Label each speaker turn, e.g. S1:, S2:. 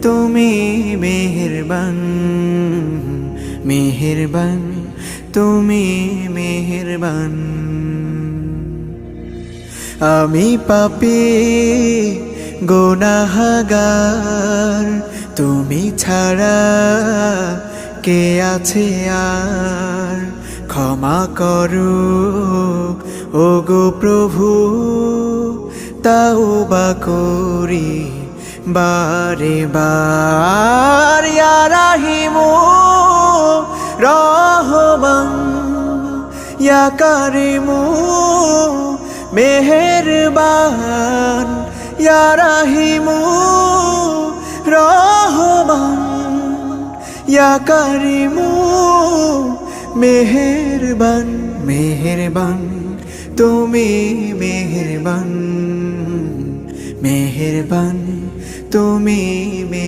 S1: তুমি মেহেরবান, মেহেরবান, তুমি মেহেরবান। আমি পাপী গুনাহগার, তুমি ছাড়া কে আছে আর? ক্ষমা করো ওগো প্রভু, তাওবা করি বারে বার। ইয়া রাহিমু রহমান, ইয়া কারিমু মেহেরবান, ইয়া রাহিমু রহমান, ইয়া কারিমু মেহেরবান। মেহেরবান, তুমি মেহেরবান, মেহেরবান, তুমি